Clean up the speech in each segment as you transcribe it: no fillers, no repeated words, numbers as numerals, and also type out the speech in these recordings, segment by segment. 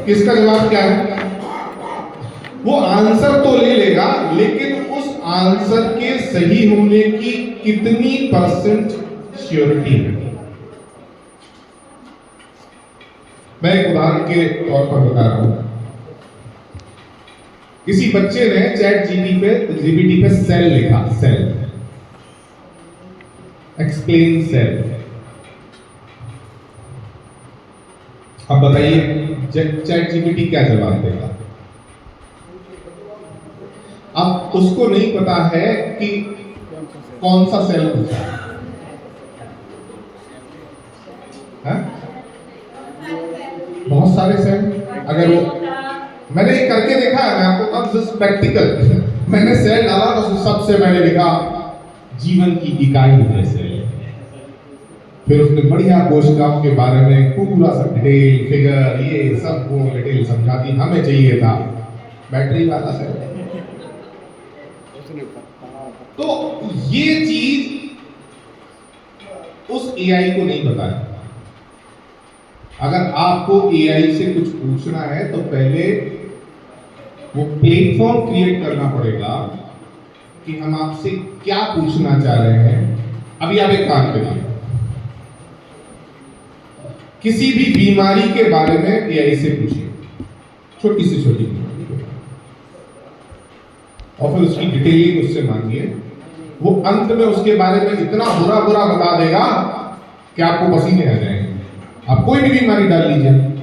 किसका जवाब क्या है? वो आंसर तो ले लेगा, लेकिन उस आंसर के सही होने की कितनी परसेंट श्योरिटी है? मैं एक उदाहरण के तौर पर बता रहा हूं। किसी बच्चे ने चैट जीपीटी पे सेल लिखा, सेल, एक्सप्लेन सेल। अब बताइए चैट जीपीटी क्या जवाब देगा? अब उसको नहीं पता है कि कौन सा सेल पूछा है? बहुत सारे सेल। अगर वो मैंने करके देखा है, मैं आपको अब प्रैक्टिकल मैंने सेल डाला तो सबसे मैंने लिखा जीवन की इकाई है सेल। फिर उसने बढ़िया कोशिकाओं के बारे में पूरा सब डिटेल, फिगर, ये सब वो डिटेल समझा दी। हमें चाहिए था बैटरी वाला सेल। तो ये चीज उस एआई को नहीं पता है। अगर आपको एआई से कुछ पूछना है तो पहले वो प्लेटफॉर्म क्रिएट करना पड़ेगा कि हम आपसे क्या पूछना चाह रहे हैं। अभी आप एक काम करिए, किसी भी बीमारी के बारे में एआई से पूछिए, छोटी से छोटी बीमारी, और फिर उसकी डिटेलिंग उससे मांगिए। वो अंत में उसके बारे में इतना बुरा बुरा बता देगा कि आपको पसीने आ जाएंगे। आप कोई भी बीमारी डाल लीजिए,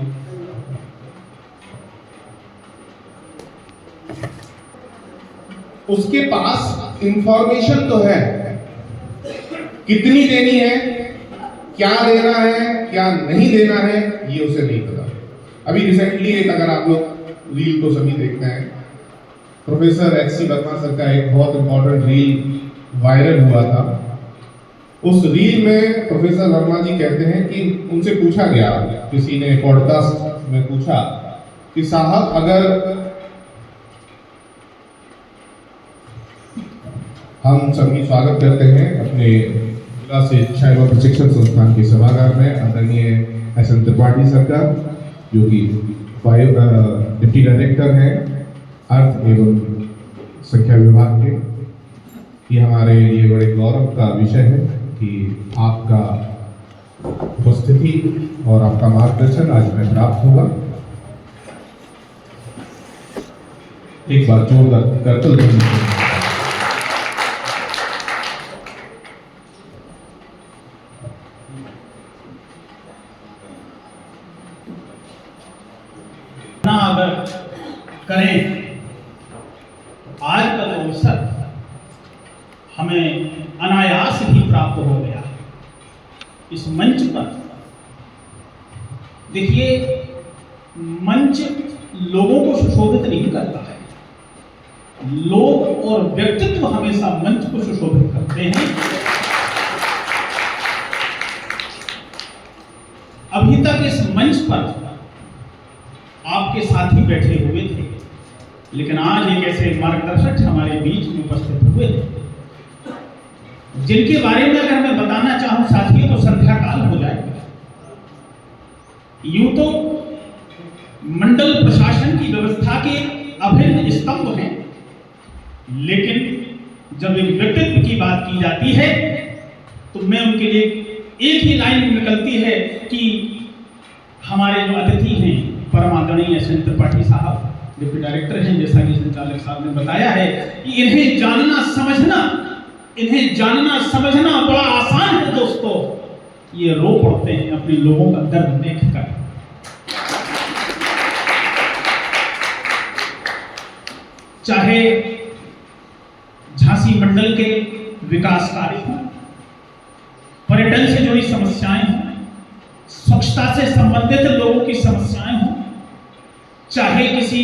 उसके पास इंफॉर्मेशन तो है, कितनी देनी है, क्या देना है, क्या नहीं देना है, ये उसे नहीं पता। अभी रिसेंटली एक, अगर आप लोग रील तो सभी देखते हैं, प्रोफेसर एचसी वर्मा सर का एक बहुत इंपॉर्टेंट रील वायरल हुआ था। उस रील में प्रोफेसर वर्मा जी कहते हैं कि उनसे पूछा गया, किसी ने पॉडकास्ट में पूछा कि साहब, अगर हम सभी स्वागत करते हैं अपने जिला शिक्षा एवं प्रशिक्षण संस्थान के सभागार में आदरणीय एस.एन. त्रिपाठी सर का, जो कि डिप्टी डायरेक्टर हैं अर्थ एवं संख्या विभाग के। ये हमारे लिए बड़े गौरव का विषय है कि आपका उपस्थिति और आपका मार्गदर्शन आज हमें प्राप्त होगा। एक बार जोरदार करतल ना अगर करें, आज का जो अवसर हमें अनायास ही प्राप्त हो गया। इस मंच पर देखिए, मंच लोगों को सुशोभित नहीं करता है, लोग और व्यक्तित्व हमेशा मंच को सुशोभित करते हैं। अभी तक इस मंच पर आपके साथी बैठे हुए थे, लेकिन आज एक ऐसे मार्गदर्शक हमारे बीच में उपस्थित हुए जिनके बारे में अगर मैं बताना चाहूं साथियों तो संध्या काल हो जाएगा। यूं तो मंडल प्रशासन की व्यवस्था के अभिन्न स्तंभ हैं, लेकिन जब एक व्यक्तित्व की बात की जाती है तो मैं उनके लिए एक ही लाइन निकलती है कि हमारे जो अतिथि हैं परम आदरणीय एस.एन. त्रिपाठी साहब, डिप्टी डायरेक्टर हैं, जैसा कि संचालक साहब ने बताया है कि इन्हें जानना समझना बड़ा आसान है दोस्तों। ये रो पड़ते हैं अपने लोगों का दर्द देखकर। चाहे झांसी मंडल के विकास कार्य हों, पर्यटन से जुड़ी समस्याएं हों, स्वच्छता से संबंधित लोगों की समस्याएं हों, चाहे किसी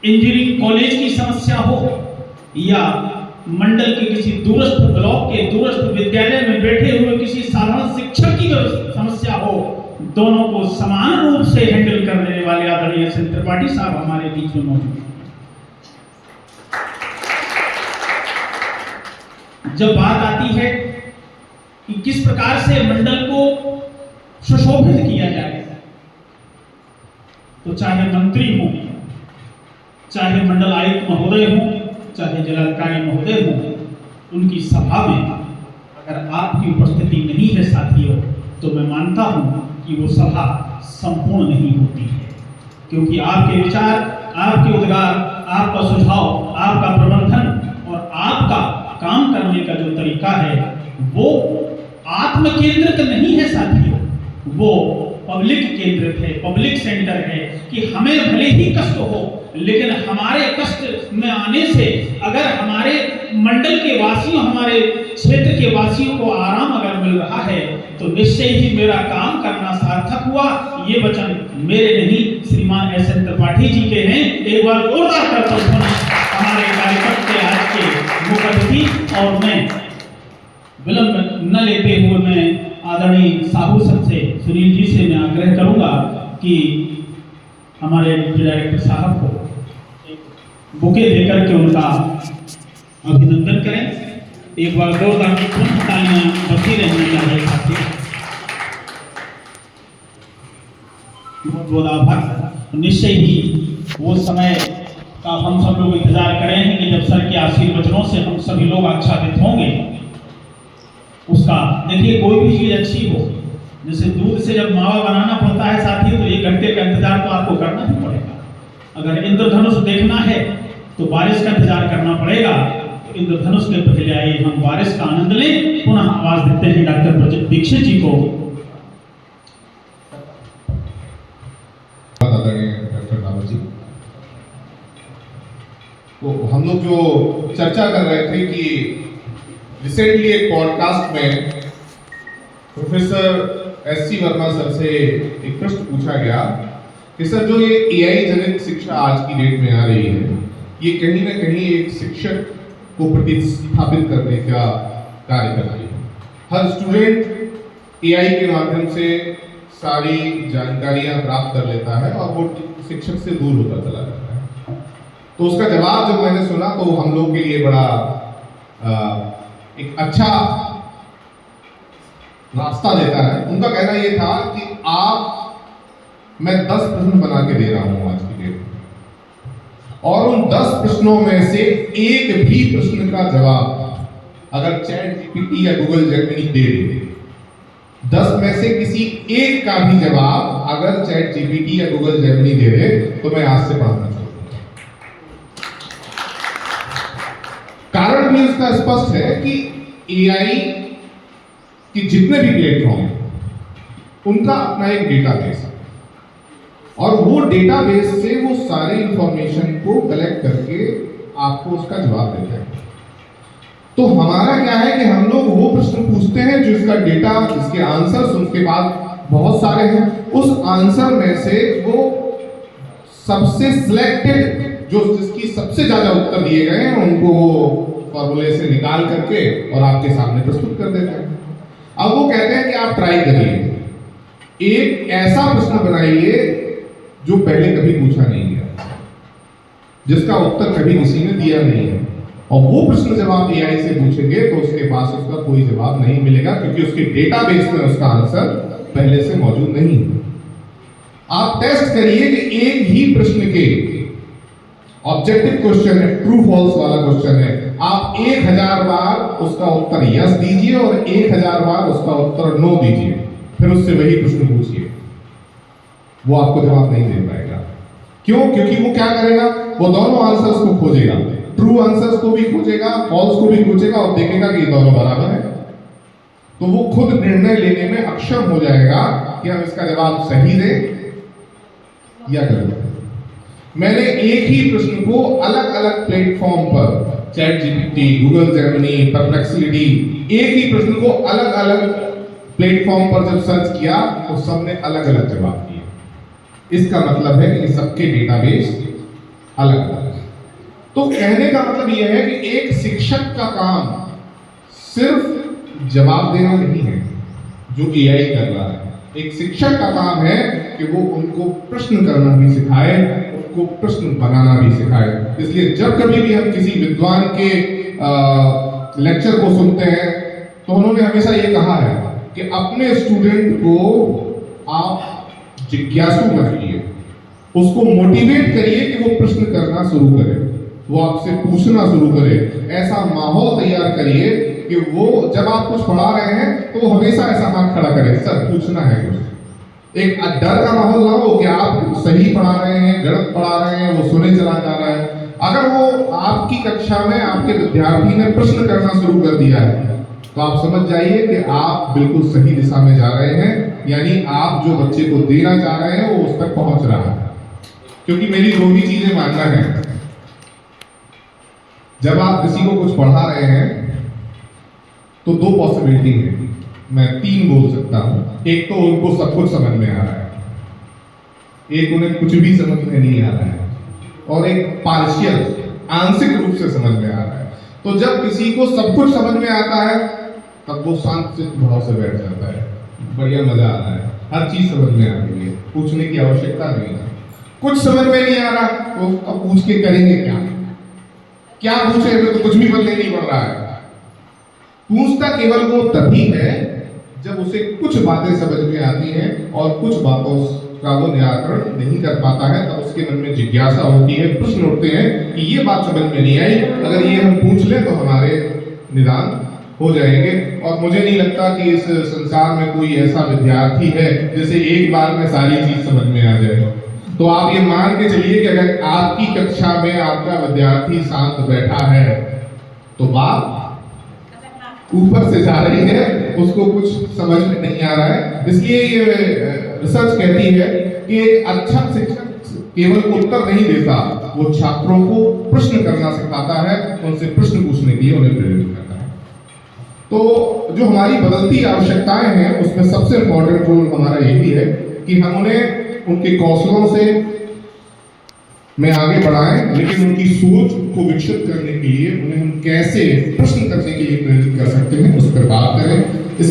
इंजीनियरिंग कॉलेज की समस्या हो या मंडल के किसी दूरस्थ ब्लॉक के दूरस्थ विद्यालय में बैठे हुए किसी साधारण शिक्षक की समस्या हो, दोनों को समान रूप से हैंडल करने वाले आदरणीय एस.एन. त्रिपाठी साहब हमारे बीच में मौजूद हैं। जब बात आती है कि किस प्रकार से मंडल को सुशोभित किया जाए, तो चाहे मंत्री हो, चाहे मंडल आयुक्त महोदय हो, चाहे जिलाधिकारी महोदय हो, उनकी सभा में अगर आपकी उपस्थिति नहीं है साथियों, तो मैं मानता हूं कि वो सभा संपूर्ण नहीं होती है, क्योंकि आपके विचार, आपके उद्गार, आपका सुझाव, आपका प्रबंधन और आपका काम करने का जो तरीका है वो आत्म केंद्रित नहीं है साथियों, वो पब्लिक केंद्रित है, पब्लिक सेंटर है कि हमें भले ही कष्ट हो, लेकिन हमारे कष्ट में आने से अगर हमारे मंडल के वासियों, हमारे क्षेत्र के वासियों को आराम अगर मिल रहा है तो निश्चय ही मेरा काम करना सार्थक हुआ। ये वचन मेरे नहीं, श्रीमान एस.एन. त्रिपाठी जी के हैं। एक बार जोरदार करता हूं हमारे कार्यक्रम के आज के मुख्य अतिथि। और मैं विलंब न लेते हुए मैं आदरणीय साहू सर से, सुनील जी से मैं आग्रह करूंगा कि हमारे डिप्टी डायरेक्टर साहब को एक बुके देकर के उनका अभिनंदन करें। एक बार जोरदार तालियां बजती रहनी चाहिए साथी। बहुत बहुत आभार। निश्चय ही वो समय का हम सब लोग इंतजार करेंगे जब सर के आशीर्वचनों से हम सभी लोग आच्छादित होंगे। उसका देखिए, कोई भी चीज अच्छी हो, जैसे दूध से जब मावा बनाना पड़ता है साथियों, तो 1 घंटे का इंतजार तो आपको करना ही पड़ेगा। अगर इंद्रधनुष देखना है तो बारिश का इंतजार करना पड़ेगा। तो इंद्रधनुष के पहले आइए हम बारिश का आनंद लें। पुनः आवाज देते हैं डॉक्टर प्रजीत दीक्षित जी को। डॉक्टर रावत जी, तो हम लोग जो चर्चा कर रहे थे कि रिसेंटली एक पॉडकास्ट में प्रोफेसर एस.सी. वर्मा सर से एक प्रश्न पूछा गया कि सर, जो ये एआई जनित शिक्षा आज की डेट में आ रही है, ये कहीं ना कहीं एक शिक्षक को प्रतिस्थापित करने का कार्य कर रही है। हर स्टूडेंट एआई के माध्यम से सारी जानकारियां प्राप्त कर लेता है और वो शिक्षक से दूर होता चला जाता है। तो उसका जवाब जब मैंने सुना तो हम लोग के लिए बड़ा एक अच्छा रास्ता देता है। उनका कहना यह था कि मैं 10 प्रश्न बना के दे रहा हूं आज की डेट में, और उन 10 प्रश्नों में से एक भी प्रश्न का जवाब अगर चैट जीपीटी या गूगल जेमिनी दे दे, 10 में से किसी एक का भी जवाब अगर चैट जीपीटी या गूगल जेमिनी दे दे, तो मैं आज से पढ़ाना छोड़ दूंगा। कारण भी उसका स्पष्ट है कि एआई कि जितने भी प्लेटफॉर्म हैं उनका अपना एक डेटाबेस है, और वो डेटाबेस से वो सारे इंफॉर्मेशन को कलेक्ट करके आपको उसका जवाब देते हैं। तो हमारा क्या है कि हम लोग वो प्रश्न पूछते हैं जो इसका डेटा, इसके आंसर्स उसके बाद बहुत सारे हैं, उस आंसर में से वो सबसे सिलेक्टेड, जो जिसकी सबसे ज्यादा उत्तर दिए गए हैं, उनको फॉर्मूले से निकाल करके और आपके सामने प्रस्तुत कर देते हैं। अब वो कहते हैं कि आप ट्राई करिए, एक ऐसा प्रश्न बनाइए जो पहले कभी पूछा नहीं गया, जिसका उत्तर कभी किसी ने दिया नहीं है, और वो प्रश्न जब आप एआई से पूछेंगे तो उसके पास उसका कोई जवाब नहीं मिलेगा, क्योंकि उसके डेटाबेस में उसका आंसर पहले से मौजूद नहीं है। आप टेस्ट करिए कि एक ही प्रश्न के ऑब्जेक्टिव क्वेश्चन है, ट्रू फॉल्स वाला क्वेश्चन है, आप 1000 बार उसका उत्तर यस दीजिए और 1000 बार उसका उत्तर नो दीजिए, फिर उससे वही प्रश्न पूछिए, वो आपको जवाब नहीं दे पाएगा। क्यों? क्योंकि वो क्या करेगा, वो दोनों आंसर्स को खोजेगा, ट्रू आंसर्स को भी खोजेगा, फॉल्स को भी खोजेगा, और देखेगा कि दोनों बराबर है। तो वो खुद निर्णय लेने में अक्षम हो जाएगा कि हम इसका जवाब सही दें या गलत। मैंने एक ही प्रश्न को अलग अलग प्लेटफॉर्म पर, chat GPT, Google Gemini, perplexity, एक ही प्रश्न को अलग अलग प्लेटफॉर्म पर जब सर्च किया तो सबने अलग अलग जवाब दिए। इसका मतलब है कि सबके डेटाबेस अलग अलग है। तो कहने का मतलब यह है कि एक शिक्षक का काम सिर्फ जवाब देना नहीं है जो एआई कर रहा है। एक शिक्षक का काम है कि वो उनको प्रश्न करना भी सिखाए, उनको प्रश्न बनाना भी सिखाए। इसलिए जब कभी भी हम किसी विद्वान के लेक्चर को सुनते हैं तो उन्होंने हमेशा ये कहा है कि अपने स्टूडेंट को आप जिज्ञासु बनाइए, उसको मोटिवेट करिए कि वो प्रश्न करना शुरू करे, वो आपसे पूछना शुरू करे। ऐसा माहौल तैयार करिए कि वो जब आप कुछ पढ़ा रहे हैं तो वो हमेशा ऐसा हाथ खड़ा करे, सर पूछना है कुछ। एक डर का माहौल ना हो कि आप सही पढ़ा रहे हैं, गलत पढ़ा रहे हैं, वो सुने चला जा रहा है। अगर वो आपकी कक्षा में आपके विद्यार्थी ने प्रश्न करना शुरू कर दिया है तो आप समझ जाइए कि आप बिल्कुल सही दिशा में जा रहे हैं, यानी आप जो बच्चे को देना चाह रहे हैं वो उस तक पहुंच रहा है। क्योंकि मेरी दो ही चीजें मानना है, जब आप किसी को कुछ पढ़ा रहे हैं तो दो पॉसिबिलिटी है, मैं तीन बोल सकता हूं। एक तो उनको सब कुछ समझ में आ रहा है, एक उन्हें कुछ भी समझ में नहीं आ रहा है, और एक पार्शियल आंशिक रूप से समझ में आ रहा है। तो जब किसी को सब कुछ समझ में आता है तब वो शांत चित्त भाव से बैठ जाता है, बढ़िया मजा आ रहा है, हर चीज समझ में आ रही है, पूछने की आवश्यकता नहीं है। कुछ समझ में नहीं आ रहा तो अब पूछ के करेंगे क्या, क्या पूछे, हमें तो कुछ भी बनने नहीं पड़ रहा है। पूछता केवल वो तभी है जब उसे कुछ बातें समझ में आती हैं और कुछ बातों का वो निराकरण नहीं कर पाता है, तब उसके मन में जिज्ञासा होती है, प्रश्न उठते हैं कि ये बात समझ में नहीं आई, अगर ये हम पूछ लें तो हमारे निदान हो जाएंगे। और मुझे नहीं लगता कि इस संसार में कोई ऐसा विद्यार्थी है जिसे एक बार में सारी चीज समझ में आ जाए। तो आप ये मान के चलिए कि अगर आपकी कक्षा में आपका विद्यार्थी शांत बैठा है तो बात ऊपर से जा रही है, उसको कुछ समझ में नहीं आ रहा है। इसलिए ये रिसर्च कहती है कि एक अच्छा शिक्षक केवल उत्तर नहीं देता, वो छात्रों को प्रश्न करना सिखाता है, उनसे प्रश्न पूछने के लिए उन्हें प्रेरित करता है। तो जो हमारी बदलती आवश्यकताएं हैं उसमें सबसे इंपॉर्टेंट रोल हमारा यही है कि हम उन्हें उनके कौशलों से में आगे बढ़ाएं, लेकिन उनकी सोच को विकसित करने के लिए उन्हें हम कैसे प्रश्न करने के लिए प्रेरित कर सकते हैं उस पर बात करें। इस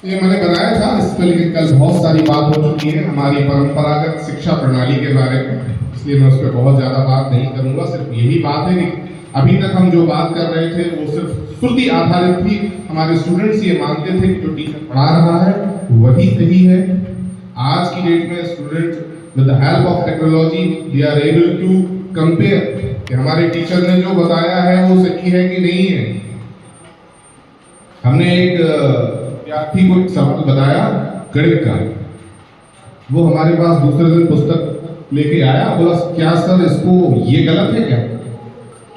ये मैंने बताया था इस पर, लेकिन कल बहुत सारी बात हो चुकी है हमारी परंपरागत शिक्षा प्रणाली के बारे में, इसलिए मैं उस पर बहुत ज़्यादा बात नहीं करूँगा। सिर्फ यही बात है कि अभी तक हम जो बात कर रहे थे वो सिर्फ श्रुति आधारित थी। हमारे स्टूडेंट्स ये मानते थे कि जो टीचर पढ़ा रहा है वही सही है। आज की डेट में students with the help of technology they are able to compare कि हमारे टीचर ने जो बताया है वो सही है कि नहीं है। हमने एक विद्यार्थी को एक सवाल बताया गणित का, वो हमारे पास दूसरे दिन पुस्तक लेके आया, बोला क्या सर इसको ये गलत है क्या?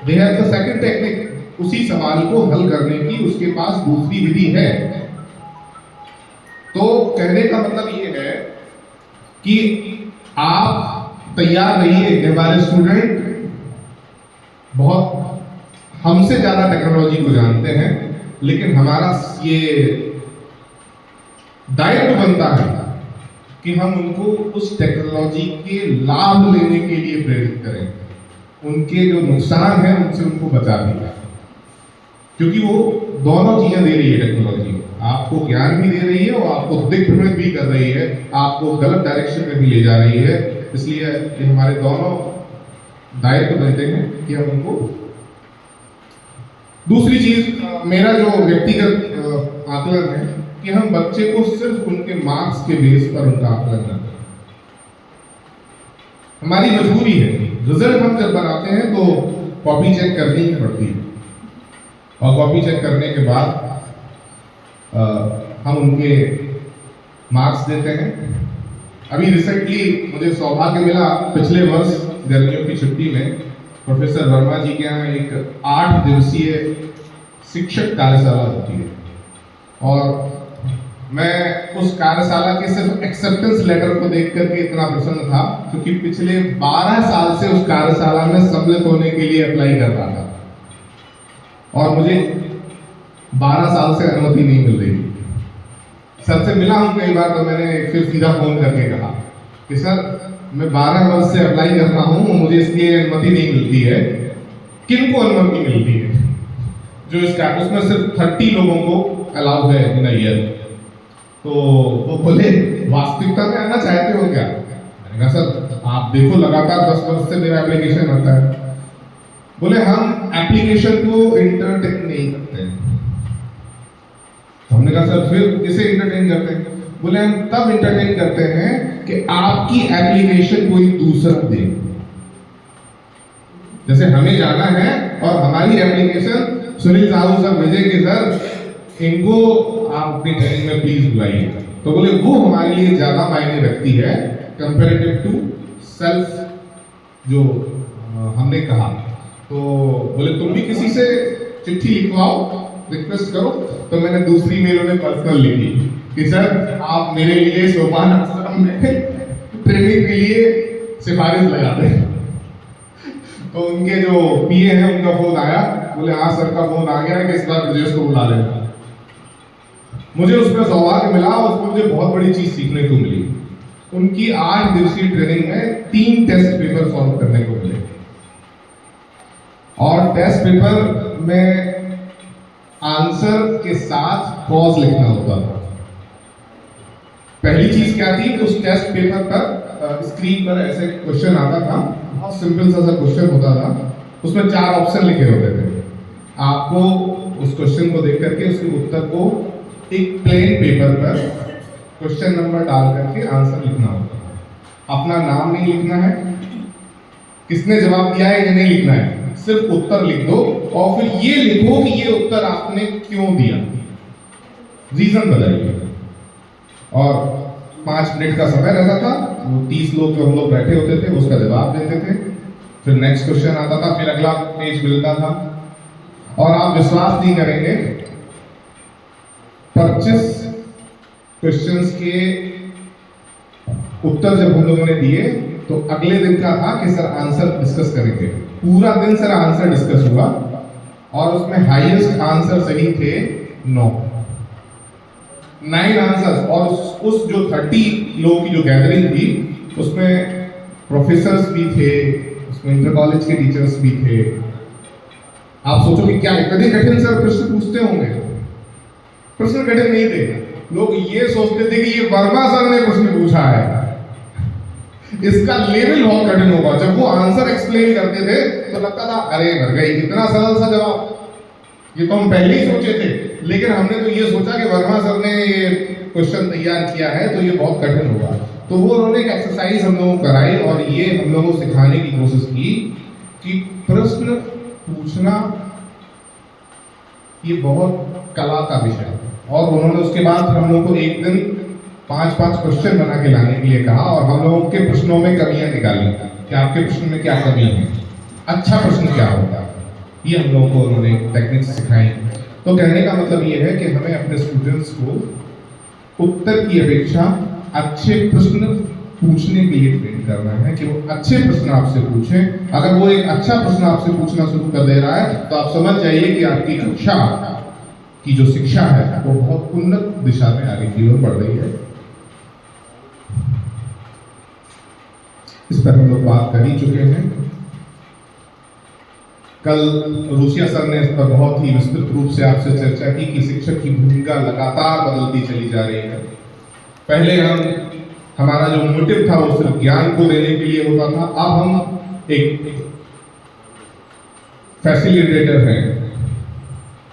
They have the second technique, उसी सवाल को हल करने की उसके पास दूसरी विधि है। तो कहने का मतलब ये है कि आप तैयार रहिए कि हमारे स्टूडेंट बहुत हमसे ज्यादा टेक्नोलॉजी को जानते हैं, लेकिन हमारा ये दायित्व बनता है कि हम उनको उस टेक्नोलॉजी के लाभ लेने के लिए प्रेरित करें, उनके जो नुकसान है उनसे उनको बचा देगा। क्योंकि वो दोनों चीजें दे रही है टेक्नोलॉजी, आपको ज्ञान भी दे रही है और आपको दिग्भ्रमित भी कर रही है, आपको गलत डायरेक्शन में भी ले जा रही है। इसलिए ये हमारे दोनों दायित्व बनते हैं कि हम उनको। दूसरी चीज, मेरा जो व्यक्तिगत आकलन है कि हम बच्चे को सिर्फ उनके मार्क्स के बेस पर उनका आकलन न करें। हमारी मजबूरी है, रिजल्ट हम जब बनाते हैं तो कॉपी चेक करनी ही पड़ती है, और कॉपी चेक करने के बाद हम उनके मार्क्स देते हैं। अभी रिसेंटली मुझे सौभाग्य मिला, पिछले वर्ष गर्मियों की छुट्टी में प्रोफेसर वर्मा जी के यहाँ एक 8 दिवसीय शिक्षक कार्यशाला होती है, और मैं उस कार्यशाला के सिर्फ एक्सेप्टेंस लेटर को देख करके इतना प्रसन्न था क्योंकि पिछले 12 साल से उस कार्यशाला में सम्मिलित होने के लिए अप्लाई कर रहा था, और मुझे 12 साल से अनुमति नहीं मिल रही। सर से मिला हूँ कई बार, तो मैंने फिर सीधा फोन करके कहा कि सर मैं 12 वर्ष से अप्लाई कर रहा हूँ, मुझे इसलिए अनुमति नहीं मिलती है। किनको अनुमति मिलती है? जो इसका उसमें सिर्फ 30 लोगों को अलाउ है इन ईयर। तो वो बोले वास्तविकता में आना चाहते हो क्या? मैंने कहा सर आप देखो लगातार 10 वर्ष से मेरा एप्लीकेशन आता है। बोले हम एप्लीकेशन को एंटरटेन नहीं करते हैं। हमने कहा सर फिर किसे एंटरटेन करते हैं? बोले हम तब एंटरटेन करते हैं कि आपकी एप्लीकेशन कोई दूसरा दे। जैसे हमें जाना है और हमारी एप्लीकेशन सुनील साहू सर भेजेंगे, सर इनको आप अपनी ट्रेनिंग में प्लीज बुलाइए, तो बोले वो हमारे लिए ज्यादा मायने रखती है कंपैरेटिव टू सेल्फ जो हमने कहा। तो बोले तुम भी किसी से चिट्ठी लिखवाओ, रिक्वेस्ट करो। तो मैंने दूसरी मेल उन्हें पर्सनल लिखी कि सर आप मेरे लिए सोपान आश्रम में ट्रेनिंग के लिए सिफारिश लगा दें। तो उनके जो पीए हैं उनका फोन आया, बोले हाँ सर का फोन आ गया है कि इस बार ब्रजेश को बुला लेना। मुझे उसमें सौभाग्य मिला, उसमें मुझे बहुत बड़ी चीज सीखने को मिली। उनकी 8 दिवसीय ट्रेनिंग में 3 टेस्ट पेपर सॉल्व करने को मिले, और टेस्ट पेपर में आंसर के साथ क्रॉस लिखना होता था। पहली चीज क्या थी, उस टेस्ट पेपर पर स्क्रीन पर ऐसे क्वेश्चन आता था, बहुत सिंपल सा क्वेश्चन होता था, उसमें 4 ऑप्शन लिखे होते थे। आपको उस क्वेश्चन को देख करके उसके उत्तर को एक प्लेन पेपर पर क्वेश्चन नंबर डाल करके आंसर लिखना होता है। अपना नाम नहीं लिखना है, किसने जवाब दिया है ये नहीं लिखना है, सिर्फ उत्तर लिख दो और फिर ये लिखो कि ये उत्तर आपने क्यों दिया, रीजन बताइए। और 5 मिनट का समय रहता था, वो 30 लोग जो हम लोग बैठे होते थे उसका जवाब देते थे, फिर नेक्स्ट क्वेश्चन आता था, फिर अगला पेज मिलता था। और आप विश्वास नहीं करेंगे, 25 क्वेश्चंस के उत्तर जब हम लोगों ने दिए तो अगले दिन का था कि सर आंसर डिस्कस करेंगे। पूरा दिन सर आंसर डिस्कस हुआ और उसमें हाईएस्ट आंसर सही थे 9 आंसर्स। और उस जो 30 लोगों की जो गैदरिंग थी उसमें प्रोफेसर्स भी थे, उसमें इंटर कॉलेज के टीचर्स भी थे। आप सोचो कि क्या इतने कठिन सर प्रश्न पूछते होंगे? प्रश्न कठिन नहीं थे, लोग ये सोचते थे कि ये वर्मा सर ने प्रश्न पूछा है, इसका लेवल बहुत कठिन होगा। जब वो आंसर एक्सप्लेन करते थे तो लगता था अरे मर गई, इतना सरल सा जवाब, ये तो हम पहले ही सोचे थे। लेकिन हमने तो ये सोचा कि वर्मा सर ने ये क्वेश्चन तैयार किया है तो ये बहुत कठिन होगा। तो वो उन्होंने एक एक्सरसाइज हम लोगों को कराई और ये हम लोगों को सिखाने की कोशिश की कि प्रश्न पूछना ये बहुत कला का विषय है। और उन्होंने उसके बाद हम लोगों को एक दिन 5-5 क्वेश्चन बना के लाने के लिए कहा और हम लोगों के प्रश्नों में कमियां निकाली कि आपके प्रश्न में क्या कमी है, अच्छा प्रश्न क्या होता है, ये हम लोगों को उन्होंने टेक्निक्स सिखाई। तो कहने का मतलब ये है कि हमें अपने स्टूडेंट्स को उत्तर की अपेक्षा अच्छे प्रश्न पूछने के लिए ट्रेन करना है कि वो अच्छे प्रश्न आपसे पूछें। अगर वो एक अच्छा प्रश्न आपसे पूछना शुरू कर दे रहा है तो आप समझ जाइए कि आपकी कक्षा की जो शिक्षा है वो बहुत उन्नत दिशा में आगे की ओर बढ़ रही है। इस पर हम लोग बात कर ही चुके हैं। कल रूसिया सर ने इस पर बहुत ही विस्तृत रूप से आपसे चर्चा की कि शिक्षक की भूमिका लगातार बदलती चली जा रही है। पहले हमारा जो मोटिव था वो सिर्फ ज्ञान को देने के लिए होता था, अब हम एक फैसिलिटेटर हैं,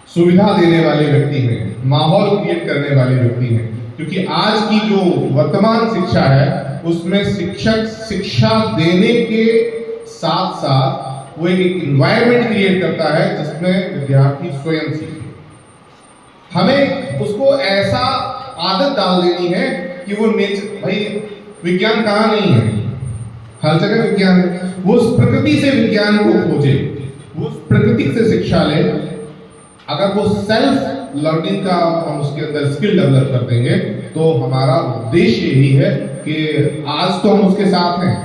सुविधा देने वाले व्यक्ति हैं, माहौल क्रिएट करने वाले व्यक्ति हैं। क्योंकि आज की जो वर्तमान शिक्षा है उसमें शिक्षक शिक्षा देने के साथ साथ वो एक इन्वायरमेंट क्रिएट करता है जिसमें विद्यार्थी स्वयं सीखे। हमें उसको ऐसा आदत डाल देनी है कि वो नेचर, भाई विज्ञान कहाँ नहीं है, हर जगह विज्ञान है, वो उस प्रकृति से विज्ञान को खोजे, वो उस प्रकृति से शिक्षा ले। अगर वो सेल्फ लर्निंग का हम उसके अंदर स्किल डेवलप कर देंगे तो हमारा उद्देश्य यही है कि आज तो हम उसके साथ हैं,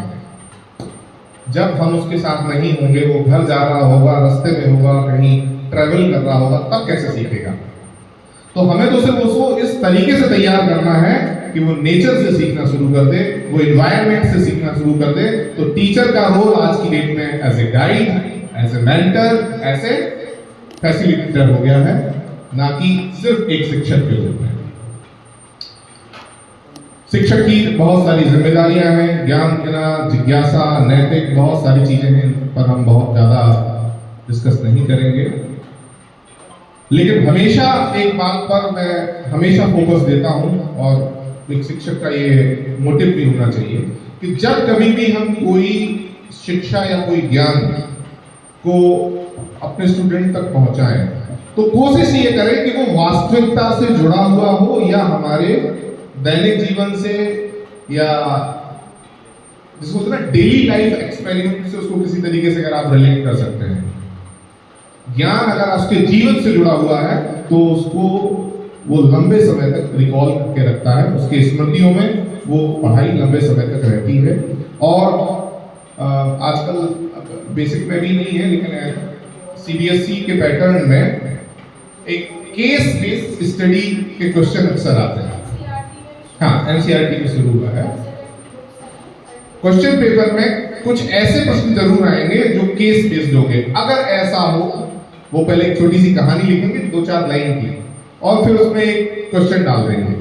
जब हम उसके साथ नहीं होंगे, वो घर जा रहा होगा, रास्ते में होगा, कहीं ट्रैवल कर रहा होगा, तब कैसे सीखेगा? तो हमें तो सिर्फ उसको इस तरीके से तैयार करना है कि वो नेचर से सीखना शुरू कर दे, वो इन्वायरमेंट से सीखना शुरू कर दे। तो टीचर का रोल आज की डेट में as a guide, as a mentor, as a facilitator हो गया है, ना कि सिर्फ एक शिक्षक के रूप में। शिक्षक की बहुत सारी जिम्मेदारियां हैं, ज्ञान देना, जिज्ञासा, नैतिक, बहुत सारी चीजें हैं, पर हम बहुत ज्यादा डिस्कस नहीं करेंगे। लेकिन हमेशा एक बात पर मैं हमेशा फोकस देता हूं और एक शिक्षक का ये मोटिव भी होना चाहिए कि जब कभी भी हम कोई शिक्षा या कोई ज्ञान को अपने स्टूडेंट तक पहुंचाएं तो कोशिश ये करें कि वो वास्तविकता से जुड़ा हुआ हो या हमारे दैनिक जीवन से या जिसको होता है ना डेली लाइफ एक्सपेरिमेंट से उसको किसी तरीके से अगर आप रिलेट कर सकते हैं। ज्ञान अगर उसके जीवन से जुड़ा हुआ है तो उसको वो लंबे समय तक रिकॉल करके रखता है, उसकी स्मृतियों में वो पढ़ाई लंबे समय तक रहती है। और आजकल बेसिक में भी नहीं है लेकिन सीबीएसई के पैटर्न में एक केस बेस्ड स्टडी के क्वेश्चन अक्सर आते हैं। हाँ, एनसीईआरटी में शुरू हुआ है। क्वेश्चन पेपर में कुछ ऐसे प्रश्न जरूर आएंगे जो केस बेस्ड होंगे। अगर ऐसा हो, वो पहले एक छोटी सी कहानी लिखेंगे 2-4 लाइन की और फिर उसमें एक क्वेश्चन डाल देंगे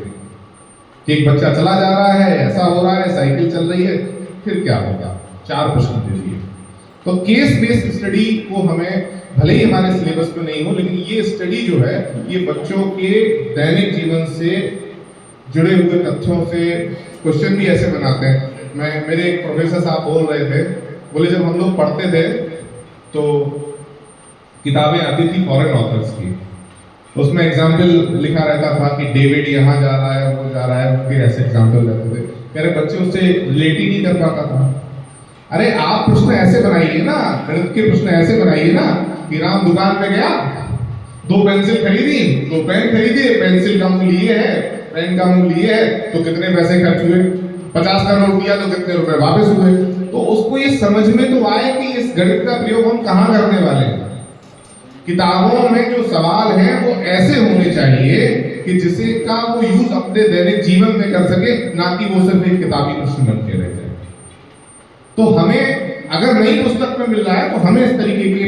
कि एक बच्चा चला जा रहा है, ऐसा हो रहा है, साइकिल चल रही है, फिर क्या होगा, 4 प्रश्न दे दिए। तो केस बेस्ड स्टडी को हमें भले ही हमारे सिलेबस में नहीं हो लेकिन ये स्टडी जो है ये बच्चों के दैनिक जीवन से जुड़े हुए तथ्यों से क्वेश्चन भी ऐसे बनाते हैं। मेरे एक प्रोफेसर साहब बोल रहे थे, बोले जब हम लोग पढ़ते थे तो किताबें आती थी फॉरेन ऑथर्स की, उसमें एग्जाम्पल लिखा रहता था कि डेविड यहाँ जा रहा है, वो जा रहा है, फिर ऐसे एग्जाम्पल रहते थे। कह रहे बच्चे उससे रिलेट ही नहीं कर पाता था। अरे आप प्रश्न ऐसे बनाइए ना, गणित के प्रश्न ऐसे बनाइए ना कि राम दुकान पे गया, 2 पेंसिल खरीदी, 2 पेन खरीदे, पेंसिल का मूल्य ये है, पेन का मूल्य ये है, तो कितने पैसे खर्च हुए, 50 का नोट दिया तो कितने रुपए वापस हुए। तो उसको ये समझ में तो आए कि इस गणित का प्रयोग हम कहाँ करने वाले हैं। किताबों में जो सवाल हैं वो ऐसे होने चाहिए कि जिसे का वो यूज अपने दैनिक जीवन में कर सके, ना कि वो सिर्फ एक किताबी प्रश्न बन के रह जाए। तो हमें अगर नई पुस्तक में मिल रहा है तो हमें इस तरीके के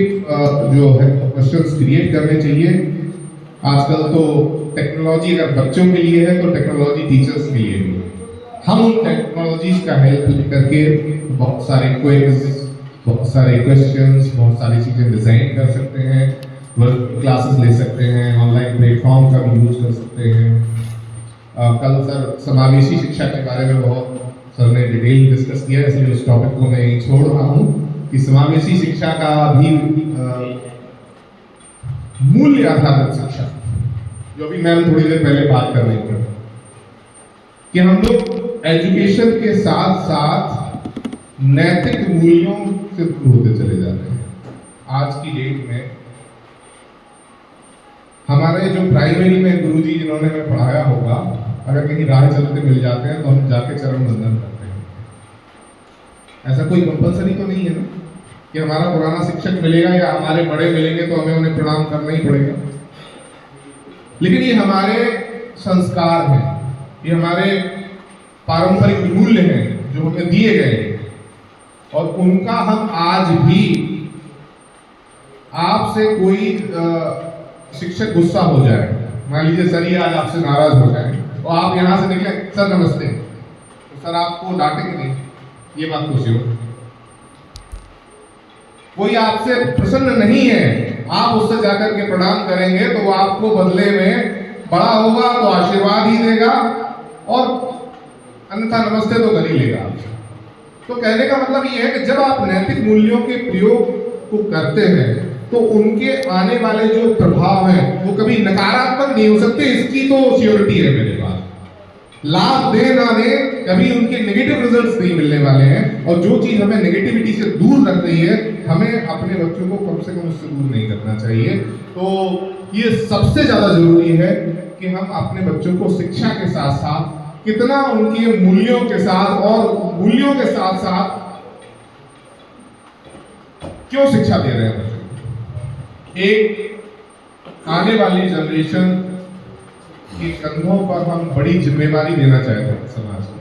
जो है क्वेश्चंस क्रिएट करने चाहिए। आजकल तो टेक्नोलॉजी अगर बच्चों के लिए है तो टेक्नोलॉजी टीचर्स के लिए भी। हम उन टेक्नोलॉजीज का हेल्प करके बहुत सारे क्विज, बहुत सारे क्वेश्चंस, बहुत सारी चीजें डिजाइन कर सकते हैं, वर्क क्लासेस ले सकते हैं, ऑनलाइन प्लेटफॉर्म का भी यूज कर सकते हैं। कल सर समावेशी शिक्षा के बारे में बहुत सर ने डिटेल डिस्कस किया, इसलिए उस टॉपिक को मैं छोड़ रहा हूँ कि समावेशी शिक्षा का भी मूल्य आधारित शिक्षा, जो अभी मैम थोड़ी देर पहले बात कर रही थी, कि हम लोग एजुकेशन के साथ साथ नैतिक मूल्यों से दूर होते चले जाते हैं। आज की डेट में हमारे जो प्राइमरी में गुरुजी जिन्होंने हमें पढ़ाया होगा, अगर कहीं राह चलते मिल जाते हैं तो हम जाके चरण वंदन करते हैं। ऐसा कोई कंपलसरी तो नहीं है ना कि हमारा पुराना शिक्षक मिलेगा या हमारे बड़े मिलेंगे तो हमें उन्हें प्रणाम करना ही पड़ेगा। लेकिन ये हमारे संस्कार हैं, ये हमारे पारंपरिक मूल्य हैं जो हमें दिए गए हैं, और उनका हम आज भी, आपसे कोई शिक्षक गुस्सा हो जाए, मान लीजिए सर ये आज आपसे नाराज हो जाए और आप यहाँ से निकले, सर नमस्ते, तो सर आपको डांटेंगे नहीं, ये बात खुशी हो। कोई आपसे प्रसन्न नहीं है, आप उससे जाकर के प्रणाम करेंगे तो वो आपको बदले में बड़ा होगा तो आशीर्वाद ही देगा, और अन्यथा नमस्ते तो कर ही लेगा आपसे। तो कहने का मतलब ये है कि जब आप नैतिक मूल्यों के प्रयोग को करते हैं तो उनके आने वाले जो प्रभाव हैं वो कभी नकारात्मक नहीं हो सकते, इसकी तो श्योरिटी है मेरे पास। लाभ दे ना दे, कभी उनके नेगेटिव रिजल्ट्स नहीं मिलने वाले हैं, और जो चीज हमें नेगेटिविटी से दूर रख रही है, हमें अपने बच्चों को कम से कम उससे दूर नहीं करना चाहिए। तो ये सबसे ज्यादा जरूरी है कि हम अपने बच्चों को शिक्षा के साथ साथ कितना उनके मूल्यों के साथ, और मूल्यों के साथ साथ क्यों शिक्षा दे रहे हैं। एक आने वाली जनरेशन के कंधों पर हम बड़ी जिम्मेदारी देना चाहते हैं समाज को।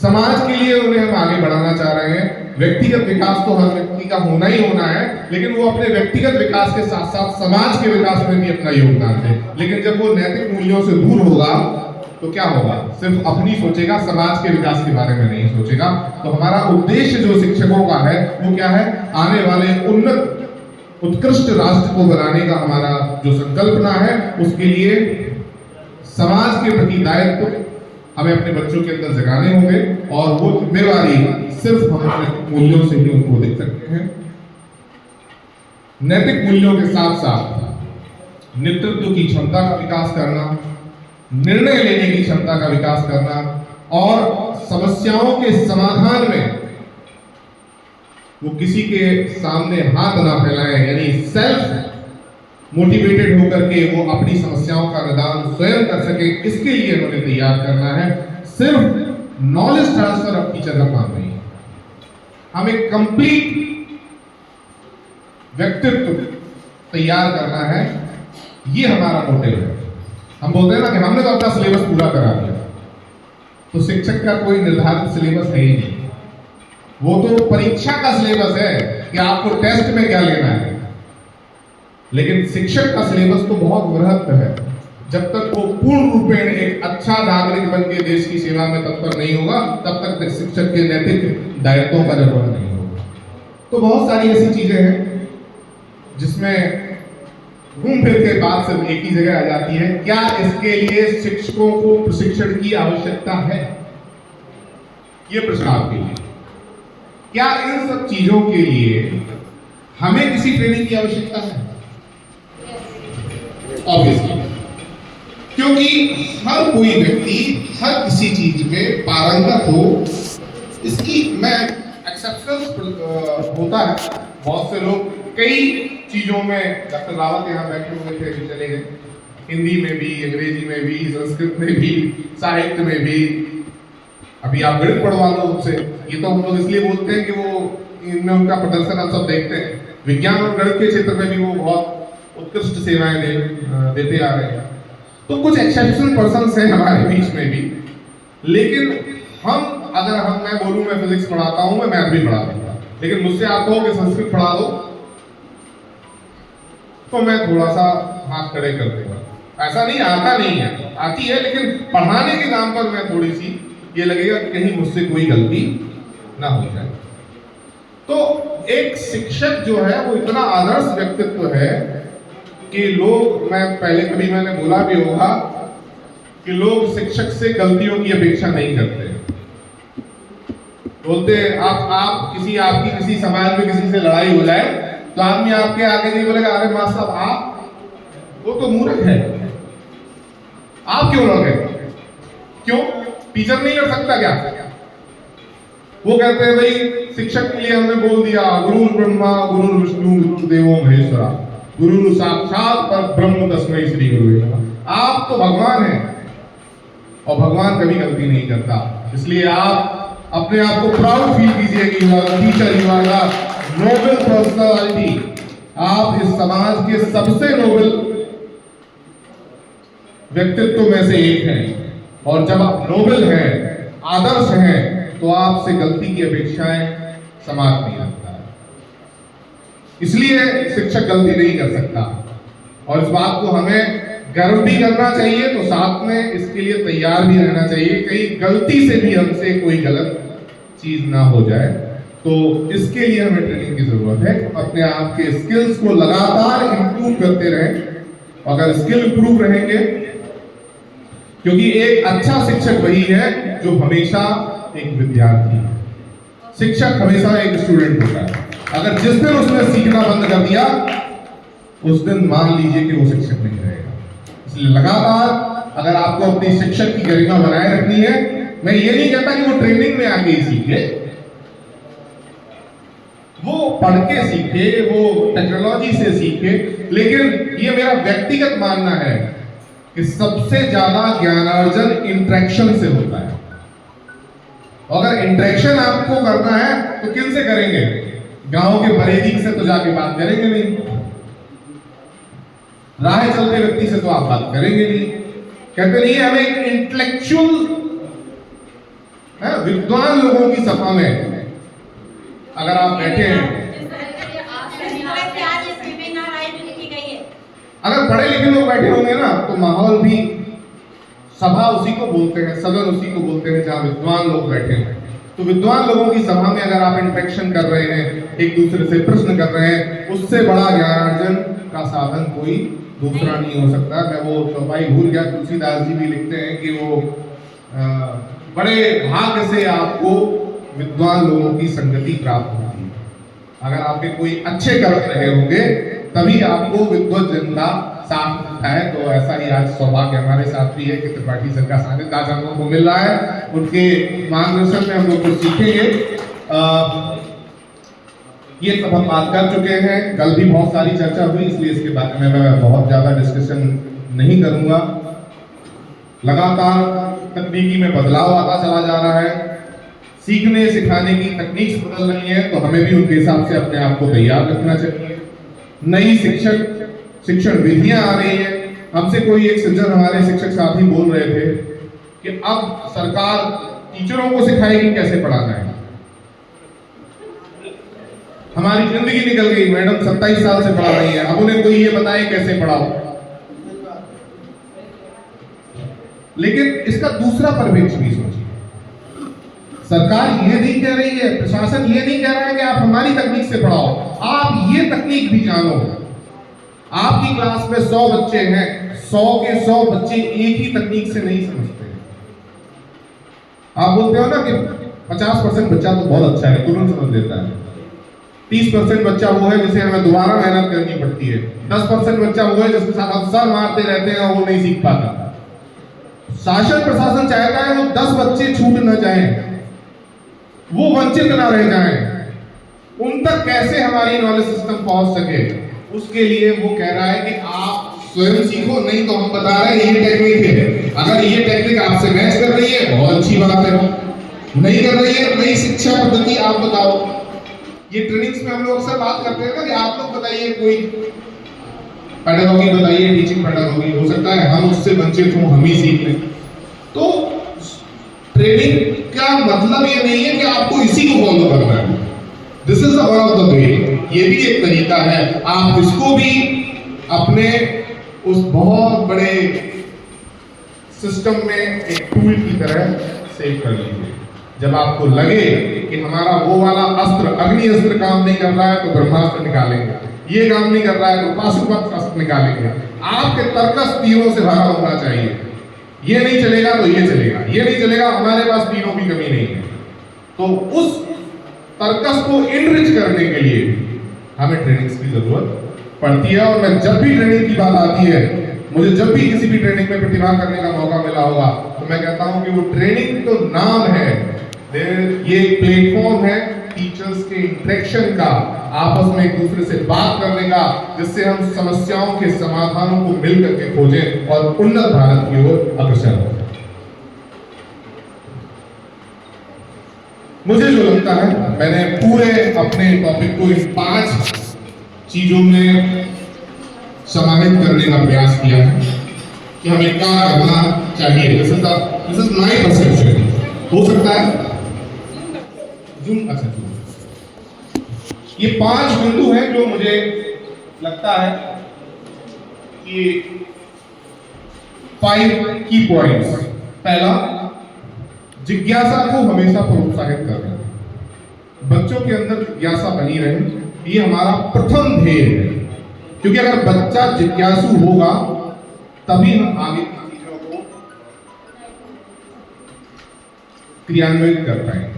समाज के लिए उन्हें हम आगे बढ़ाना चाह रहे हैं। व्यक्तिगत विकास तो हर व्यक्ति का होना ही होना है, लेकिन वो अपने व्यक्तिगत विकास के साथ साथ समाज के विकास में भी अपना योगदान दे। लेकिन जब वो नैतिक मूल्यों से दूर होगा तो क्या होगा, सिर्फ अपनी सोचेगा, समाज के विकास के बारे में नहीं सोचेगा। तो हमारा उद्देश्य जो शिक्षकों का है वो क्या है, आने वाले उन्नत उत्कृष्ट राष्ट्र को बनाने का हमारा जो संकल्पना है, उसके लिए समाज के प्रति दायित्व, हमें अपने बच्चों के अंदर जगाने होंगे और वो जिम्मेवारी सिर्फ हम अपने मूल्यों से ही उनको दे सकते हैं। नैतिक मूल्यों के साथ साथ नेतृत्व की क्षमता का विकास करना, निर्णय लेने की क्षमता का विकास करना और समस्याओं के समाधान में वो किसी के सामने हाथ ना फैलाएं, यानी सेल्फ मोटिवेटेड होकर के वो अपनी समस्याओं का निदान स्वयं कर सके, इसके लिए उन्हें तैयार करना है। सिर्फ नॉलेज ट्रांसफर अब टीचर का काम नहीं है, हमें कंप्लीट व्यक्तित्व तैयार करना है, ये हमारा मोटिव है। हम बोलते हैं ना कि हमने तो अपना सिलेबस पूरा करा दिया, तो शिक्षक का कोई निर्धारित सिलेबस है ही नहीं। वो तो परीक्षा का सिलेबस है कि आपको टेस्ट में क्या लेना है, लेकिन शिक्षक का सिलेबस तो बहुत वृहद है। जब तक वो पूर्ण रूपेण एक अच्छा नागरिक बन के देश की सेवा में तत्पर नहीं होगा, तब तक शिक्षक के नैतिक दायित्वों का निर्वहन नहीं होगा। तो बहुत सारी ऐसी चीजें हैं जिसमें घूम फिर के बात सिर्फ एक ही जगह आ जाती है, क्या इसके लिए शिक्षकों को प्रशिक्षण की आवश्यकता है? ये प्रश्न आपके लिए, क्या इन सब चीजों के लिए हमें किसी ट्रेनिंग की आवश्यकता है? ऑब्वियसली, क्योंकि हर कोई व्यक्ति हर किसी चीज में पारंगत हो, इसकी मैं एक्सेप्शनल होता है। बहुत से लोग कई चीजों में, डॉक्टर रावत यहाँ बैठे हुए थे, अभी चले गए, हिंदी में भी, अंग्रेजी में भी, संस्कृत में भी, साहित्य में भी। अभी आप गणित पढ़वा लो उनसे, ये तो हम लोग इसलिए बोलते हैं कि वो इनमें उनका प्रदर्शन हम सब देखते हैं। विज्ञान और गणित के क्षेत्र में भी वो बहुत उत्कृष्ट सेवाएं देते आ रहे हैं। तो कुछ एक्सेप्शनल पर्सन्स हैं हमारे बीच में भी, लेकिन मैं बोलूं मैं फिजिक्स पढ़ाता हूं, मैं मैथ भी पढ़ा दूंगा, लेकिन मुझसे आप कहो कि संस्कृत पढ़ा दो तो मैं थोड़ा सा हाथ खड़े कर दूंगा। ऐसा नहीं आता नहीं है, आती है, लेकिन पढ़ाने के नाम पर मैं थोड़ी सी ये लगेगा कि कहीं मुझसे कोई गलती ना हो जाए। तो एक शिक्षक जो है वो इतना आदर्श व्यक्तित्व है कि लोग, मैंने बोला भी होगा कि लोग शिक्षक से गलतियों की अपेक्षा नहीं करते। बोलते आपकी किसी समाज में किसी से लड़ाई हो जाए तो आदमी आपके आगे नहीं बोलेगा अरे मास्टर साहब आप, वो तो मूर्ख है, आप क्यों लड़ गए? क्यों? टीचर नहीं कर सकता क्या? वो कहते हैं भाई शिक्षक के लिए हमने बोल दिया गुरु ब्रह्मा गुरु विष्णु गुरुदेवो महेश्वरा गुरु साक्षात पर ब्रह्म तस्मै श्री गुरुवे नमः। आप तो भगवान हैं और भगवान कभी गलती नहीं करता, इसलिए आप अपने आप को प्राउड फील कीजिए कि you are teacher, you are noble personality. आप इस समाज के सबसे नोबल व्यक्तित्व में से एक हैं, और जब आप नोबल हैं, आदर्श हैं, तो आपसे गलती की अपेक्षाएं समाज नहीं रखता है। इसलिए शिक्षक गलती नहीं कर सकता, और इस बात को हमें गर्व भी करना चाहिए, तो साथ में इसके लिए तैयार भी रहना चाहिए कहीं गलती से भी हमसे कोई गलत चीज ना हो जाए। तो इसके लिए हमें ट्रेनिंग की जरूरत है, अपने आप के स्किल्स को लगातार इंप्रूव करते रहें। अगर स्किल इंप्रूव रहेंगे, क्योंकि एक अच्छा शिक्षक वही है जो हमेशा एक विद्यार्थी है। शिक्षक हमेशा एक स्टूडेंट होता है, अगर जिस दिन उसने सीखना बंद कर दिया उस दिन मान लीजिए कि वो शिक्षक नहीं रहेगा। इसलिए लगातार अगर आपको अपनी शिक्षक की गरिमा बनाए रखनी है, मैं ये नहीं कहता कि वो ट्रेनिंग में आके ही सीखे, वो पढ़ के सीखे, वो टेक्नोलॉजी से सीखे, लेकिन ये मेरा व्यक्तिगत मानना है कि सबसे ज्यादा ज्ञानार्जन इंटरेक्शन से होता है। अगर इंटरेक्शन आपको करना है तो किन से करेंगे? गांव के बरेदी से तो जाके बात करेंगे नहीं, राह चलते व्यक्ति से तो आप बात करेंगे नहीं। कहते नहीं हमें एक इंटेलेक्चुअल विद्वान लोगों की सभा में अगर आप बैठे हैं, अगर पढ़े लिखे लोग बैठे होंगे ना, तो माहौल भी, सभा उसी को बोलते हैं, सदन उसी को बोलते हैं जहां विद्वान लोग बैठे हैं। तो विद्वान लोगों की सभा में अगर आप इंटरेक्शन कर रहे हैं, एक दूसरे से प्रश्न कर रहे हैं, उससे बड़ा ज्ञानार्जन का साधन कोई दूसरा नहीं हो सकता। मैं वो चौपाई भूल गया, तुलसीदास जी भी लिखते हैं कि वो बड़े भाग्य से आपको विद्वान लोगों की संगति प्राप्त होती है। अगर आपके कोई अच्छे कर्म रहे होंगे तभी आपको विद्वत जन का साथ मिलता है। तो ऐसा ही आज सौभाग्य हमारे साथ भी है कि त्रिपाठी सर का सानिध्य आज हम लोगों को मिल रहा है। उनके मार्गदर्शन में हम लोग कुछ सीखेंगे। ये सब हम बात कर चुके हैं, कल भी बहुत सारी चर्चा हुई, इसलिए इसके बारे में मैं बहुत ज्यादा डिस्कशन नहीं करूंगा। लगातार तकनीकी में बदलाव आता चला जा रहा है, सीखने सिखाने की तकनीक बदल रही है, तो हमें भी उनके हिसाब से अपने आप को तैयार रखना चाहिए। नई शिक्षण विधियां आ रही है। हमसे कोई एक सज्जन हमारे शिक्षक साथी बोल रहे थे कि अब सरकार टीचरों को सिखाएगी कैसे पढ़ाना है। हमारी जिंदगी निकल गई, मैडम 27 साल से पढ़ा रही है, अब उन्हें कोई ये बताए कैसे पढ़ाओ। लेकिन इसका दूसरा परिवेश भी सोचिए। सरकार ये नहीं कह रही है, प्रशासन ये नहीं कह रहा है कि आप हमारी तकनीक से पढ़ाओ, आप ये तकनीक भी जानो। आपकी क्लास में 100 बच्चे हैं, 100 के 100 बच्चे एक ही तकनीक से नहीं समझते। आप बोलते हो ना कि 50% बच्चा तो बहुत अच्छा है, तुरंत समझ लेता है। 30% बच्चा वो है जिसे हमें दोबारा मेहनत करनी पड़ती है। 10% बच्चा वो है जिसके साथ हम सर मारते रहते हैं और वो नहीं सीख पाता। शासन प्रशासन चाहता है वो 10 बच्चे छूट न जाएं, वो वंचित ना रह जाएं, उन तक कैसे हमारी नॉलेज सिस्टम पहुंच सके, उसके लिए वो कह रहा है कि आप स्वयं सीखो, नहीं तो हम बता रहे हैं ये टेक्निक है, अगर ये टेक्निक आपसे मैच कर रही है बहुत अच्छी बात है, नहीं कर रही है नई शिक्षा पद्धति आप बताओ। ये ट्रेनिंग्स में हम लोग अक्सर बात करते हैं ना कि आप लोग बताइए कोई पेडागॉजी बताइए, टीचिंग पेडागॉजी, हो सकता है हम उससे वंचित हों, हम ही सीख लें। तो ट्रेनिंग का मतलब ये नहीं है कि आपको इसी को फॉलो करना है। This is one of the way, ये भी एक तरीका है। आप इसको भी अपने उस बहुत बड़े सिस्टम में एक टूल की तरह सेव कर लीजिए। जब आपको लगे कि हमारा वो वाला अस्त्र, अग्नि अस्त्र काम नहीं कर रहा है तो ब्रह्मास्त्र निकालेंगे, ये काम नहीं कर रहा है तो पाशुपत अस्त्र निकालेंगे। आपके तर्कस तीरों से भरा होना चाहिए। ये नहीं चलेगा तो ये चलेगा, ये नहीं चलेगा, हमारे पास तीरों की कमी नहीं है। तो उस तर्कस को इनरिच करने के लिए हमें ट्रेनिंग्स की जरूरत पड़ती है। और मैं जब भी ट्रेनिंग की बात आती है, मुझे जब भी किसी भी ट्रेनिंग में प्रतिभा करने का मौका मिला होगा, तो मैं कहता हूं कि वो ट्रेनिंग तो नाम है, ये प्लेटफॉर्म है टीचर्स के इंटरेक्शन का, आपस में एक दूसरे से बात करने का, जिससे हम समस्याओं के समाधानों को मिल करके खोजें और उन्नत भारत की ओर अग्रसर हो। मुझे जो लगता है, मैंने पूरे अपने टॉपिक को इन 5 चीजों में समाहित करने का प्रयास किया है कि हमें क्या करना चाहिए। This is my perception. हो सकता है जूम, अच्छा जूम, ये 5 बिंदु हैं जो मुझे लगता है कि 5 की पॉइंट्स। पहला, जिज्ञासा को हमेशा प्रोत्साहित करना, बच्चों के अंदर जिज्ञासा बनी रहे, ये हमारा प्रथम ध्येय है। क्योंकि अगर बच्चा जिज्ञासु होगा तभी हम आगे की चीजों को क्रियान्वित कर पाएंगे।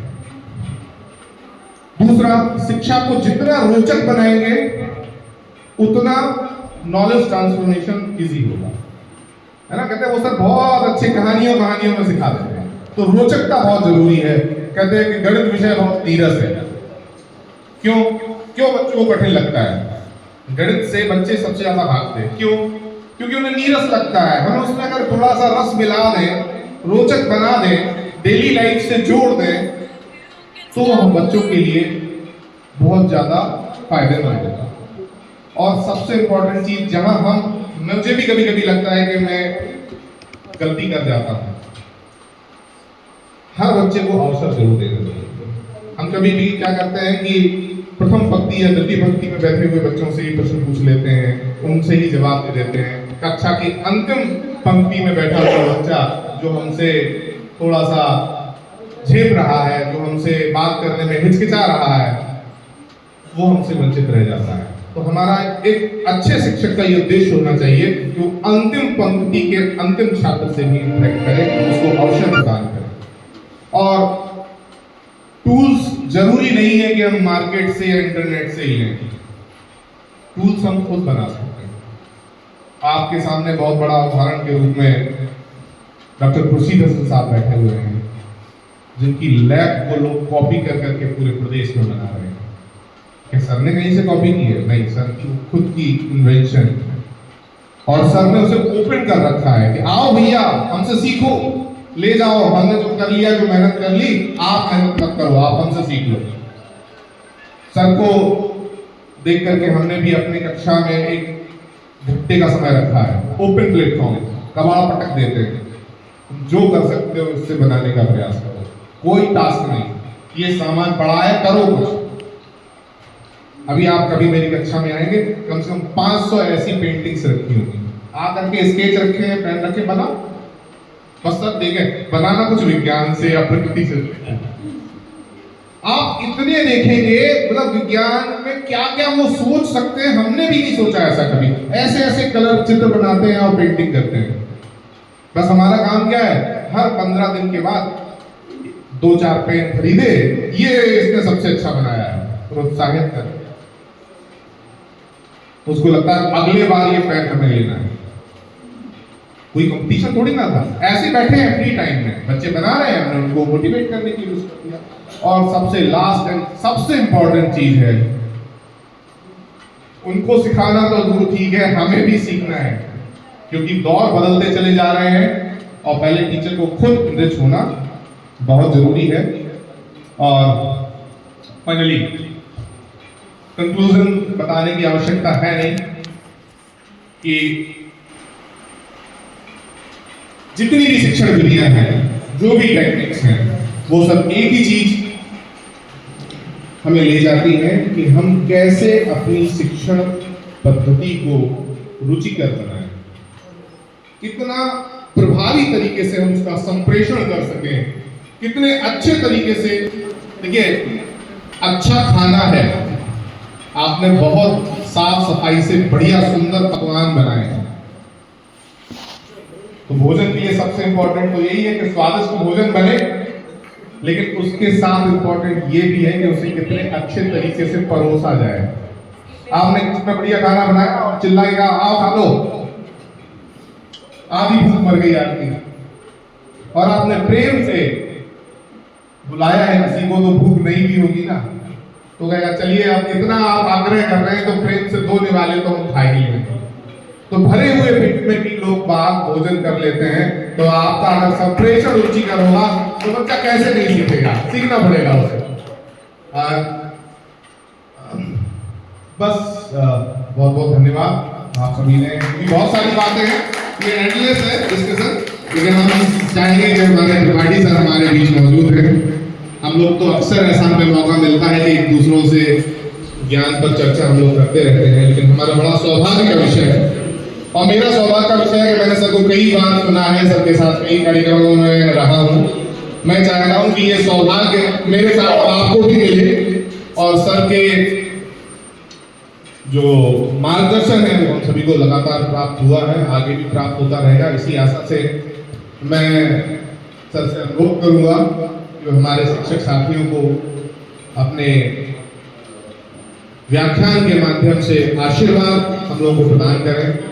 दूसरा, शिक्षा को जितना रोचक बनाएंगे उतना नॉलेज ट्रांसफॉर्मेशन इजी होगा, है ना। कहते हैं वो सर बहुत अच्छी कहानियों में सिखा देते हैं, तो रोचकता बहुत जरूरी है। कहते हैं कि गणित विषय बहुत नीरस है। क्यों बच्चों को कठिन लगता है? गणित से बच्चे सबसे ज्यादा भागते हैं। क्यों? क्योंकि उन्हें नीरस लगता है। हम उसमें अगर थोड़ा सा रस मिला दें, रोचक बना दें, डेली लाइफ से जोड़ दें, तो हम बच्चों के लिए बहुत ज्यादा फायदेमंद होगा। और सबसे इंपॉर्टेंट चीज, जहां मुझे भी कभी कभी लगता है कि मैं गलती कर जाता हूं, हर बच्चे को अवसर जरूर देना चाहिए। हम कभी भी क्या करते हैं कि प्रथम पंक्ति या द्वितीय पंक्ति में बैठे हुए बच्चों से ही प्रश्न पूछ लेते हैं, उनसे ही जवाब दे देते हैं। कक्षा की अंतिम पंक्ति में बैठा हुआ बच्चा जो हमसे थोड़ा सा झेप रहा है, जो हमसे बात करने में हिचकिचा रहा है, वो हमसे वंचित रह जाता है। तो हमारा एक अच्छे शिक्षक का ये उद्देश्य होना चाहिए कि वो अंतिम पंक्ति के अंतिम छात्र से भी इंटरेक्ट करे, उसको अवसर प्रदान करे। और टूल्स जरूरी नहीं है कि हम मार्केट से या इंटरनेट से ही लें, टूल्स हम खुद बना सकते हैं। आपके सामने बहुत बड़ा उदाहरण के रूप में डॉक्टर खुर्शीद हसन साहब बैठे हुए हैं, जिनकी लैब को लोग कॉपी कर करके पूरे प्रदेश में बना रहे हैं। क्या सर ने कहीं से कॉपी की है? नहीं, सर की खुद की इन्वेंशन है और सर ने उसे ओपन कर रखा है कि आओ भैया हमसे सीखो, ले जाओ, हमने जो कर लिया, जो मेहनत कर ली, आप मेहनत मत करो, आप हमसे सीख लो। सर को देख करके हमने भी अपनी कक्षा में एक घंटे का समय रखा है, ओपन प्लेटफॉर्म, कबाड़ पटक देते हैं, जो कर सकते हो उससे बनाने का प्रयास करो, कोई टास्क नहीं, ये सामान पड़ा है, करो कुछ। अभी आप कभी मेरी कक्षा में आएंगे, कम से कम 500 ऐसी पेंटिंग्स रखी होंगी, आकर के स्केच रखे हैं, पेन रखे, बनाओ बस। सर देखें, बनाना कुछ विज्ञान से या प्रकृति से, आप इतने देखेंगे, मतलब विज्ञान में क्या क्या वो सोच सकते हैं, हमने भी नहीं सोचा ऐसा कभी। ऐसे ऐसे कलर चित्र बनाते हैं और पेंटिंग करते हैं। बस हमारा काम क्या है, हर 15 दिन के बाद 2-4 पेन खरीदे, ये इसने सबसे अच्छा बनाया है, प्रोत्साहित करें। उसको लगता है अगले बार ये पेन हमें लेना है। कोई कंपटीशन थोड़ी ना था, ऐसे बैठे हैं फ्री टाइम में, बच्चे बना रहे हैं, हमने उनको मोटिवेट करने की यूज कर दिया। और सबसे लास्ट एंड सबसे इंपॉर्टेंट चीज है, उनको सिखाना तो दूर ठीक है, हमें भी सीखना है, क्योंकि दौर बदलते चले जा रहे हैं और पहले टीचर को खुद इनरिच होना बहुत जरूरी है। और फाइनली कंक्लूजन बताने की आवश्यकता है नहीं कि जितनी भी शिक्षण विधियां हैं, जो भी टेक्निक्स हैं, वो सब एक ही चीज हमें ले जाती हैं कि हम कैसे अपनी शिक्षण पद्धति को रुचिकर बनाएं, कितना प्रभावी तरीके से हम उसका संप्रेषण कर सकें, कितने अच्छे तरीके से। देखिए, अच्छा खाना है, आपने बहुत साफ सफाई से बढ़िया सुंदर पकवान बनाए हैं, तो भोजन के लिए सबसे इंपॉर्टेंट तो यही है कि स्वादिष्ट भोजन बने, लेकिन उसके साथ इंपॉर्टेंट ये भी है कि उसे कितने अच्छे तरीके से परोसा जाए। आपने कितना बढ़िया खाना बनाया और चिल्लाएगा आओ खा लो, आधी भूख मर गई आपकी, और आपने प्रेम से बुलाया है किसी को, तो भूख नहीं भी होगी ना, तो कहेगा चलिए अब इतना आप आग्रह कर रहे हैं तो प्रेम से 2 निवाले तो हम खा ही लेंगे। तो भरे हुए पेट में भी लोग बाहर भोजन कर लेते हैं, तो आपका अगर संप्रेषण रुचिकर होगा तो बच्चा कैसे नहीं सीखेगा, सीखना पड़ेगा उसे। बस बहुत बहुत धन्यवाद आप सभी ने, बहुत सारी बातें हैं, ये एंडलेस है डिस्कशन, लेकिन हम चाहेंगे कि हमारे त्रिपाठी सर हमारे बीच मौजूद हैं। हम लोग तो अक्सर ऐसा हमें मौका मिलता है कि एक दूसरों से ज्ञान पर चर्चा हम लोग करते रहते हैं, लेकिन हमारा बड़ा सौभाग्य का विषय है, और मेरा सौभाग्य का विषय है कि मैंने सर को कई बार सुना है, सर के साथ कई कार्यक्रमों में रहा हूँ। मैं चाह रहा हूँ कि ये सौभाग्य मेरे साथ आपको भी मिले, और सर के जो मार्गदर्शन है वो हम सभी को लगातार प्राप्त हुआ है, आगे भी प्राप्त होता रहेगा। इसी आशा से मैं सर से अनुरोध करूँगा कि हमारे शिक्षक साथियों को अपने व्याख्यान के माध्यम से आशीर्वाद हम लोगों को प्रदान करें।